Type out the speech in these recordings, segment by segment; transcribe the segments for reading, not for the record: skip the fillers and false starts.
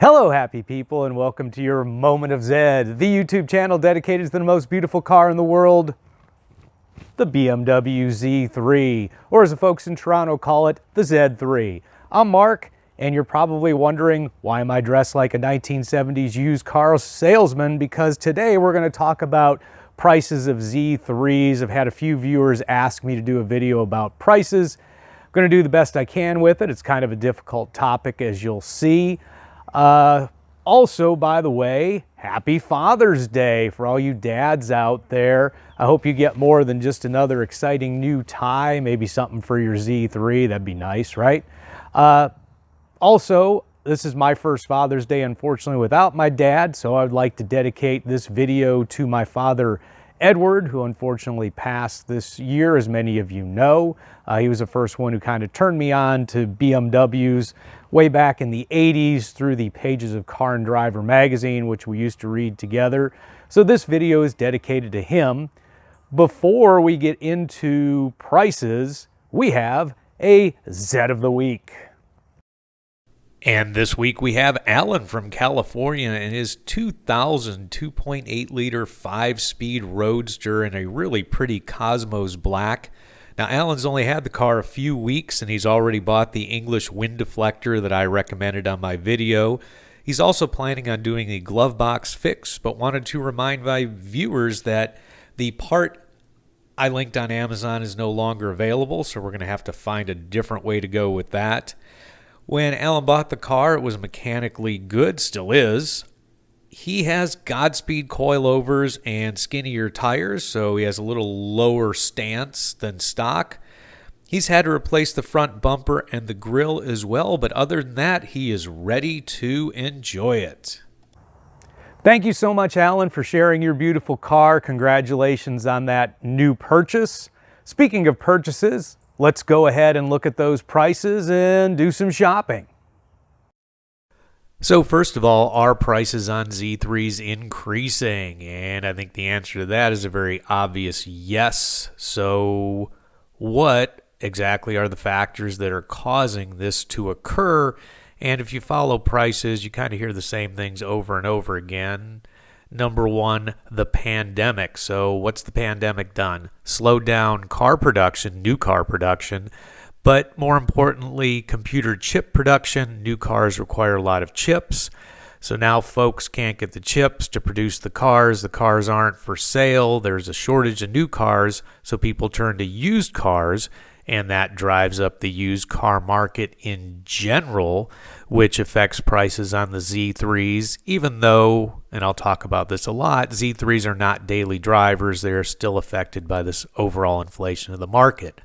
Hello, happy people, and welcome to your Moment of Zed, the YouTube channel dedicated to the most beautiful car in the world, the BMW Z3, or as the folks in Toronto call it, the Z3. I'm Mark, and you're probably wondering, why am I dressed like a 1970s used car salesman? Because today we're going to talk about prices of Z3s. I've had a few viewers ask me to do a video about prices. I'm going to do the best I can with it. It's kind of a difficult topic, as you'll see. Also, by the way, happy Father's Day for all you dads out there. I hope you get more than just another exciting new tie, maybe something for your Z3. That'd be nice, right? Also, this is my first Father's Day, unfortunately, without my dad, so I'd like to dedicate this video to my father, Edward, who unfortunately passed this year, as many of you know. He was the first one who kind of turned me on to BMWs way back in the 80s through the pages of Car and Driver magazine, which we used to read together. So this video is dedicated to him. Before we get into prices, we have a Zed of the Week. And this week we have Alan from California and his 2000 2.8-liter 5-speed Roadster in a really pretty Cosmos black. Now, Alan's only had the car a few weeks, and he's already bought the English wind deflector that I recommended on my video. He's also planning on doing a glove box fix, but wanted to remind my viewers that the part I linked on Amazon is no longer available, so we're going to have to find a different way to go with that. When Alan bought the car, it was mechanically good, still is. He has Godspeed coilovers and skinnier tires, so he has a little lower stance than stock. He's had to replace the front bumper and the grille as well, but other than that, he is ready to enjoy it. Thank you so much, Alan, for sharing your beautiful car. Congratulations on that new purchase. Speaking of purchases, let's go ahead and look at those prices and do some shopping. So first of all, are prices on Z3s increasing? And I think the answer to that is a very obvious yes. So what exactly are the factors that are causing this to occur? And if you follow prices, you kind of hear the same things over and over again. Number one, the pandemic. So what's the pandemic done? Slowed down car production, new car production. But more importantly, computer chip production. New cars require a lot of chips. So now folks can't get the chips to produce the cars. The cars aren't for sale. There's a shortage of new cars. So people turn to used cars, and that drives up the used car market in general, which affects prices on the Z3s, even though, and I'll talk about this a lot, Z3s are not daily drivers. They're still affected by this overall inflation of the market.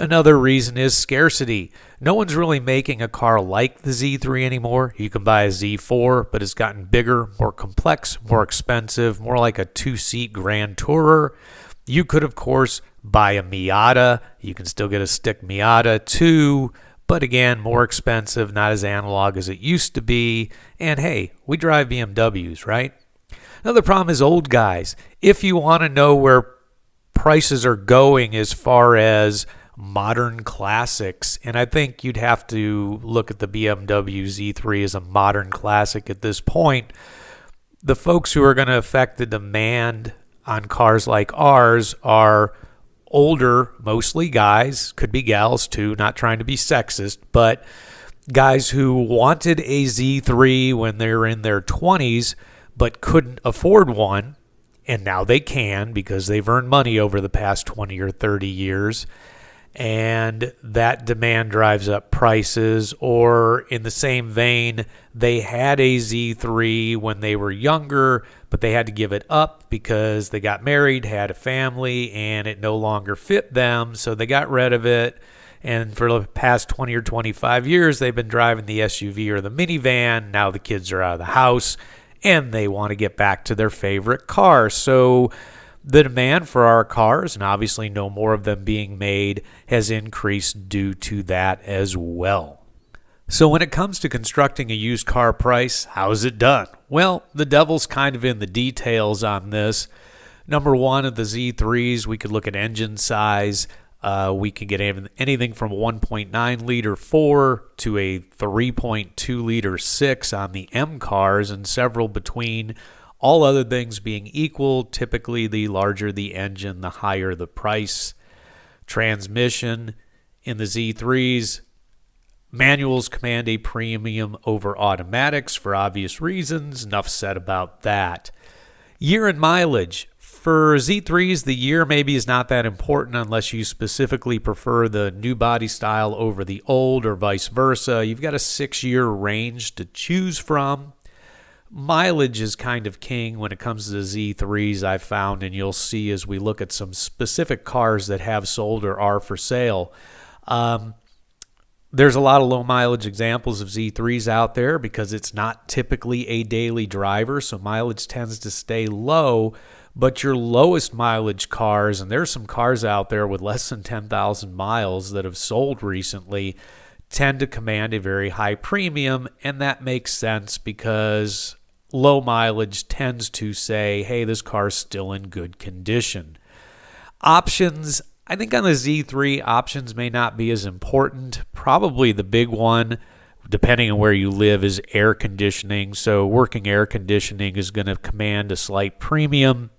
Another reason is scarcity. No one's really making a car like the Z3 anymore. You can buy a Z4, but it's gotten bigger, more complex, more expensive, more like a two-seat Grand Tourer. You could, of course, buy a Miata. You can still get a stick Miata too, but again, more expensive, not as analog as it used to be. And hey, we drive BMWs, right? Another problem is old guys. If you want to know where prices are going as far as modern classics, and I think you'd have to look at the BMW Z3 as a modern classic at this point, the folks who are going to affect the demand on cars like ours are older, mostly guys, could be gals too, not trying to be sexist, but guys who wanted a Z3 when they were in their 20s but couldn't afford one, and now they can because they've earned money over the past 20 or 30 years. And that demand drives up prices. Or in the same vein, they had a Z3 when they were younger, but they had to give it up because they got married, had a family, and it no longer fit them, so they got rid of it. And for the past 20 or 25 years, they've been driving the SUV or the minivan. Now the kids are out of the house, and they want to get back to their favorite car. So the demand for our cars, and obviously no more of them being made, has increased due to that as well. So when it comes to constructing a used car price, how's it done? Well, the devil's kind of in the details on this. Number one, of the Z3s, we could look at engine size. We can get anything from a 1.9 liter 4 to a 3.2 liter 6 on the M cars, and several between. All other things being equal, typically the larger the engine, the higher the price. Transmission in the Z3s, manuals command a premium over automatics for obvious reasons. Enough said about that. Year and mileage. For Z3s, the year maybe is not that important unless you specifically prefer the new body style over the old or vice versa. You've got a 6-year range to choose from. Mileage is kind of king when it comes to the Z3s, I've found, and you'll see as we look at some specific cars that have sold or are for sale. There's a lot of low mileage examples of Z3s out there because it's not typically a daily driver, so mileage tends to stay low. But your lowest mileage cars, and there's some cars out there with less than 10,000 miles that have sold recently, tend to command a very high premium, and that makes sense because low mileage tends to say, hey, this car's still in good condition. Options, I think on the Z3, options may not be as important. Probably the big one, depending on where you live, is air conditioning. So working air conditioning is going to command a slight premium.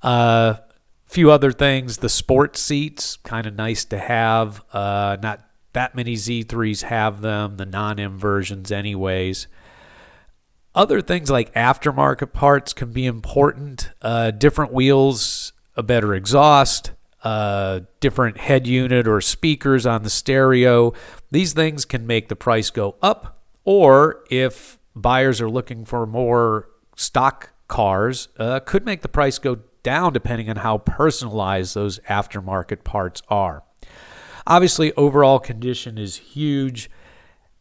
Few other things, the sports seats, kind of nice to have. Not that many Z3s have them, the non-M versions anyways. Other things like aftermarket parts can be important. Different wheels, a better exhaust, different head unit or speakers on the stereo. These things can make the price go up, or if buyers are looking for more stock cars, could make the price go down depending on how personalized those aftermarket parts are. Obviously, overall condition is huge.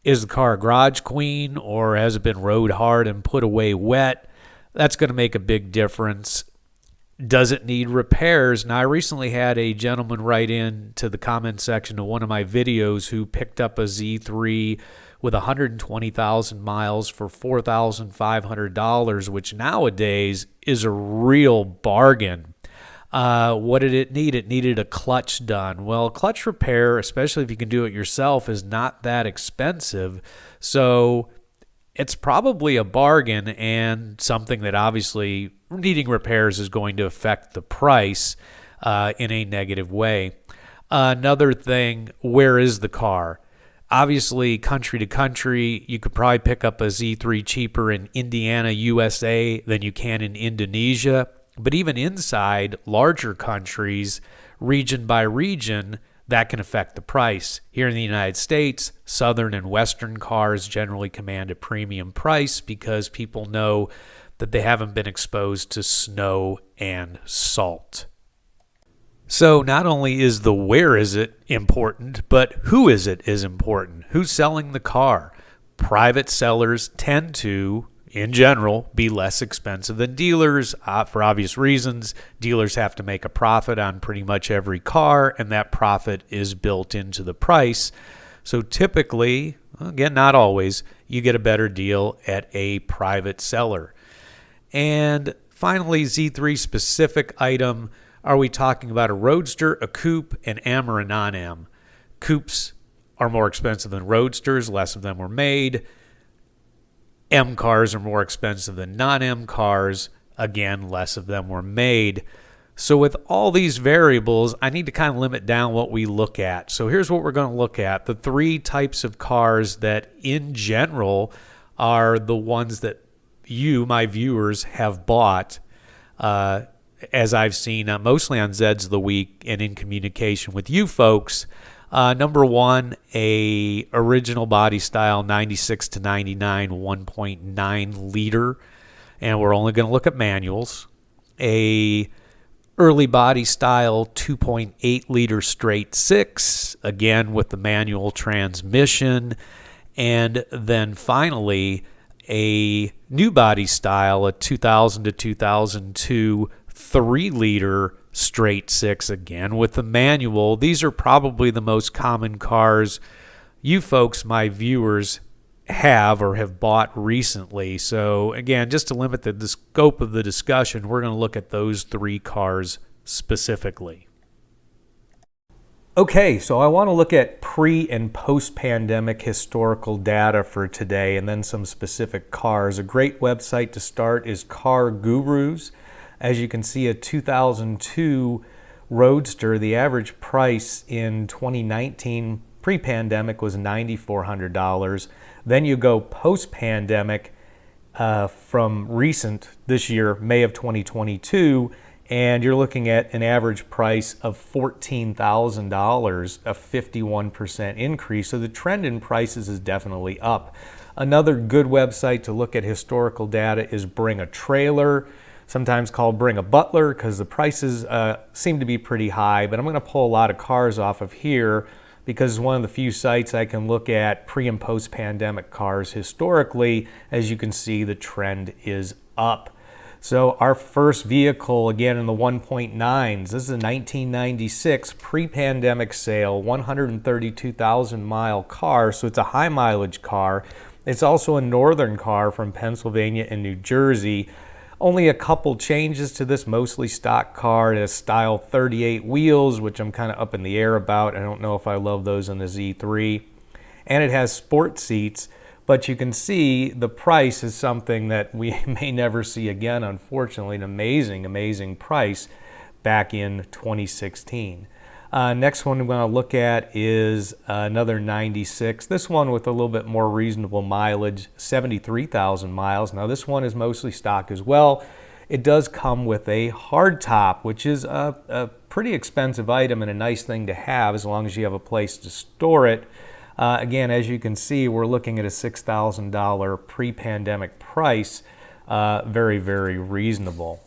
Is the car a garage queen, or has it been rode hard and put away wet? That's going to make a big difference. Does it need repairs? Now, I recently had a gentleman write in to the comment section of one of my videos who picked up a Z3 with 120,000 miles for $4,500, which nowadays is a real bargain. What did it need? It needed a clutch done. Well, clutch repair, especially if you can do it yourself, is not that expensive. So it's probably a bargain and something that obviously needing repairs is going to affect the price in a negative way. Another thing, where is the car? Obviously, country to country, you could probably pick up a Z3 cheaper in Indiana, USA than you can in Indonesia. But even inside larger countries, region by region, that can affect the price. Here in the United States, southern and western cars generally command a premium price because people know that they haven't been exposed to snow and salt. So not only is the where is it important, but who is it is important. Who's selling the car? Private sellers tend to, in general, be less expensive than dealers for obvious reasons. Dealers have to make a profit on pretty much every car, and that profit is built into the price. So typically, again, not always, you get a better deal at a private seller. And finally, Z3 specific item. Are we talking about a Roadster, a Coupe, an M, or a non-M? Coupes are more expensive than Roadsters. Less of them were made. M cars are more expensive than non-M cars. Again, less of them were made. So with all these variables, I need to kind of limit down what we look at. So here's what we're going to look at. The three types of cars that in general are the ones that you, my viewers, have bought, as I've seen mostly on Zeds of the Week and in communication with you folks. Number one, a original body style 96 to 99 1.9 liter, and we're only going to look at manuals. A early body style 2.8 liter straight six, again with the manual transmission, and then finally a new body style, a 2000 to 2002 3 liter straight six, again with the manual. These are probably the most common cars you folks, my viewers, have or have bought recently. So again, just to limit the scope of the discussion, we're going to look at those three cars specifically. Okay, so I want to look at pre and post-pandemic historical data for today and then some specific cars. A great website to start is Car Gurus. As you can see, a 2002 Roadster, the average price in 2019 pre-pandemic was $9,400. Then you go post-pandemic from recent this year, May of 2022, and you're looking at an average price of $14,000, a 51% increase. So the trend in prices is definitely up. Another good website to look at historical data is Bring a Trailer, sometimes called Bring a Butler, because the prices seem to be pretty high. But I'm going to pull a lot of cars off of here because it's one of the few sites I can look at pre and post pandemic cars historically. As you can see, the trend is up. So our first vehicle, again in the 1.9s, this is a 1996 pre-pandemic sale, 132,000 mile car, so it's a high mileage car. It's also a northern car from Pennsylvania and New Jersey. Only a couple changes to this, mostly stock car. It has style 38 wheels, which I'm kind of up in the air about. I don't know if I love those in the Z3. And it has sport seats. But you can see the price is something that we may never see again, unfortunately. An amazing, amazing price back in 2016. Next one we're going to look at is another 96. This one with a little bit more reasonable mileage, 73,000 miles. Now this one is mostly stock as well. It does come with a hardtop, which is a pretty expensive item and a nice thing to have as long as you have a place to store it. Again, as you can see, we're looking at a $6,000 pre-pandemic price. Very, very reasonable.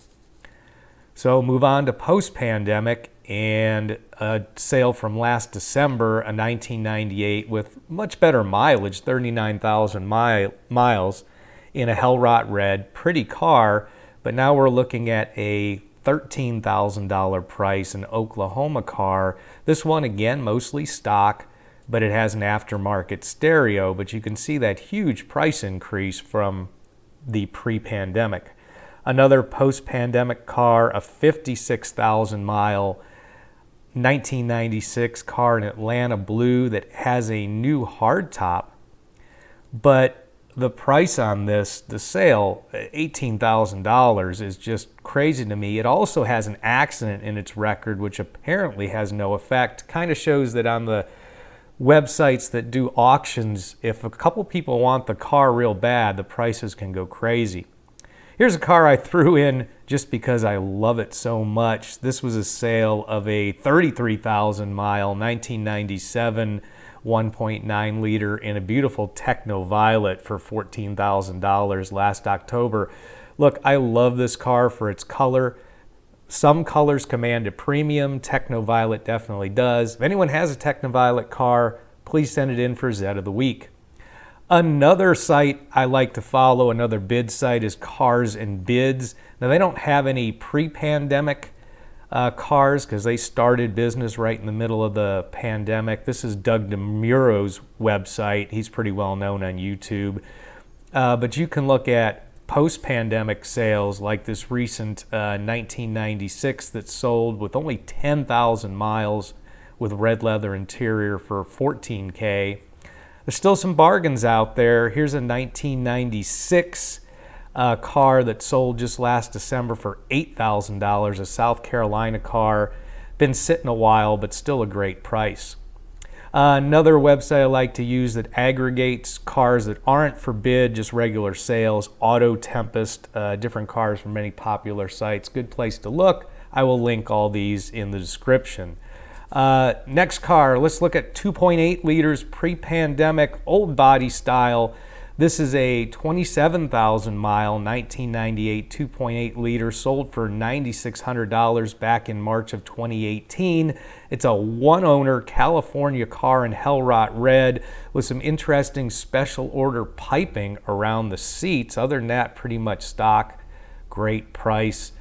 So move on to post-pandemic, and a sale from last December, a 1998 with much better mileage, 39,000 miles in a Hellrot red, pretty car. But now we're looking at a $13,000 price, an Oklahoma car. This one, again, mostly stock, but it has an aftermarket stereo. But you can see that huge price increase from the pre-pandemic. Another post-pandemic car, a 56,000 mile 1996 car in Atlanta blue that has a new hardtop, but the price on this, the sale, $18,000, is just crazy to me. It also has an accident in its record, which apparently has no effect. Kind of shows that on the websites that do auctions, if a couple people want the car real bad, the prices can go crazy. Here's a car I threw in just because I love it so much. This was a sale of a 33,000 mile 1997 1.9 liter in a beautiful Techno Violet for $14,000 last October. Look, I love this car for its color. Some colors command a premium. Techno Violet definitely does. If anyone has a Techno Violet car, please send it in for Zed of the Week. Another site I like to follow, another bid site, is Cars and Bids. Now, they don't have any pre-pandemic cars because they started business right in the middle of the pandemic. This is Doug DeMuro's website. He's pretty well known on YouTube. But you can look at post-pandemic sales like this recent 1996 that sold with only 10,000 miles with red leather interior for $14,000. There's still some bargains out there. Here's a 1996 car that sold just last December for $8,000, a South Carolina car. Been sitting a while, but still a great price. Another website I like to use that aggregates cars that aren't for bid, just regular sales, Auto Tempest, different cars from many popular sites. Good place to look. I will link all these in the description. Next car, let's look at 2.8 liters pre-pandemic, old body style. This is a 27,000 mile 1998 2.8 liter, sold for $9,600 back in March of 2018. It's a one-owner California car in Hellrot red with some interesting special order piping around the seats. Other than that, pretty much stock. Great price.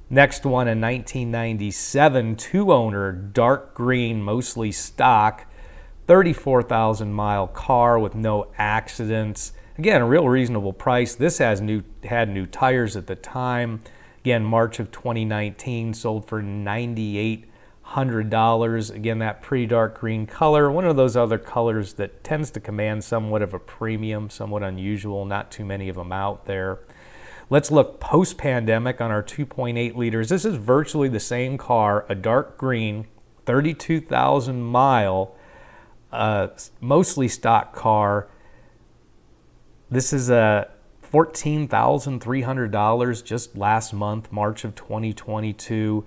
Next one, a 1997 two-owner dark green, mostly stock, 34,000 mile car with no accidents. Again, a real reasonable price. This had new tires at the time. Again, March of 2019, sold for $9,800. Again, that pretty dark green color, one of those other colors that tends to command somewhat of a premium, somewhat unusual, not too many of them out there. Let's look post-pandemic on our 2.8 liters. This is virtually the same car, a dark green, 32,000 mile, mostly stock car. This is a $14,300 just last month, March of 2022.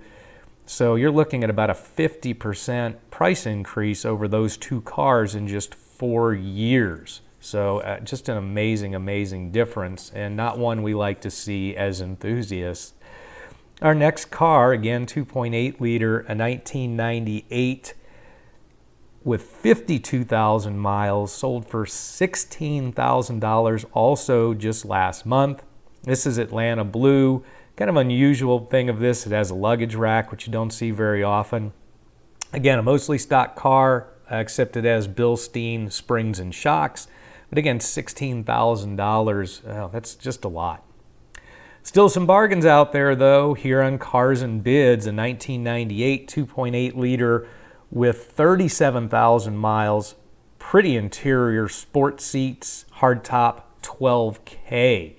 So you're looking at about a 50% price increase over those two cars in just 4 years. So just an amazing, amazing difference, and not one we like to see as enthusiasts. Our next car, again, 2.8 liter, a 1998 with 52,000 miles, sold for $16,000 also just last month. This is Atlanta Blue. Kind of unusual thing of this, it has a luggage rack, which you don't see very often. Again, a mostly stock car, except it has Bilstein springs and shocks. But again, $16,000, oh, that's just a lot. Still some bargains out there, though, here on Cars and Bids, a 1998 2.8 liter with 37,000 miles, pretty interior, sport seats, hardtop, $12K.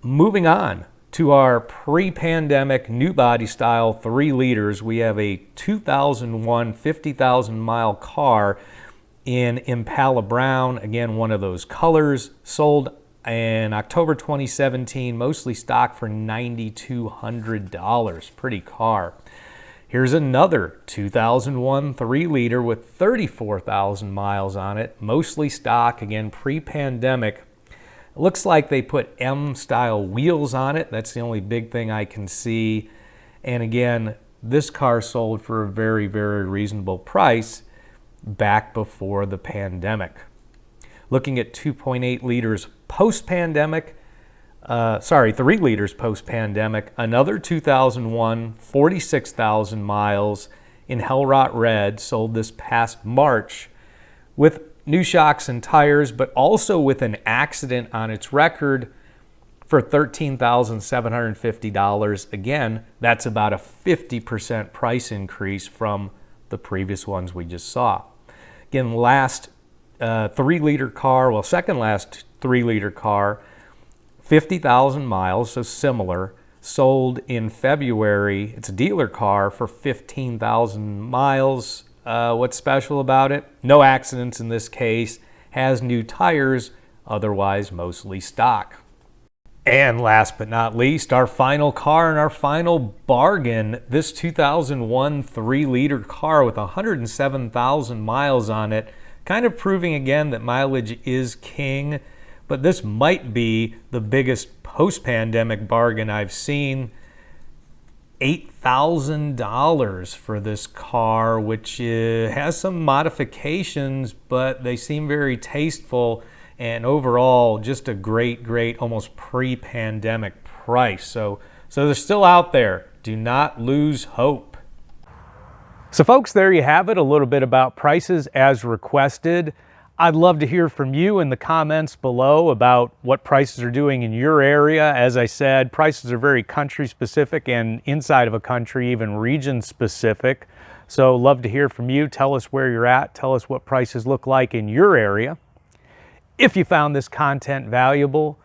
Moving on to our pre-pandemic new body style 3 liters, we have a 2001 50,000 mile car in Impala Brown, again one of those colors, sold in October 2017, mostly stock for $9,200. Pretty car. Here's another 2001 3 liter with 34,000 miles on it, mostly stock, again pre-pandemic. It looks like they put M-style wheels on it. That's the only big thing I can see. And again, this car sold for a very, very reasonable price back before the pandemic. Looking at 2.8 liters post-pandemic, 3 liters post-pandemic, another 2001, 46,000 miles in Hellrot Red, sold this past March with new shocks and tires, but also with an accident on its record for $13,750. Again, that's about a 50% price increase from the previous ones we just saw. Again, last 3 liter car, well, second last 3 liter car, 50,000 miles, so similar, sold in February. It's a dealer car for 15,000 miles. What's special about it? No accidents in this case, has new tires, otherwise mostly stock. And last but not least, our final car and our final bargain, this 2001 3 liter car with 107,000 miles on it, kind of proving again that mileage is king, but this might be the biggest post-pandemic bargain I've seen. $8,000 for this car, which has some modifications, but they seem very tasteful, and overall just a great, almost pre-pandemic price. So they're still out there. Do not lose hope. So folks, there you have it, a little bit about prices as requested. I'd love to hear from you in the comments below about what prices are doing in your area. As I said, prices are very country specific and inside of a country, even region specific. So love to hear from you. Tell us where you're at. Tell us what prices look like in your area. If you found this content valuable,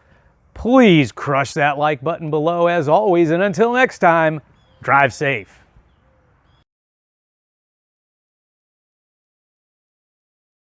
please crush that like button below as always. And until next time, drive safe.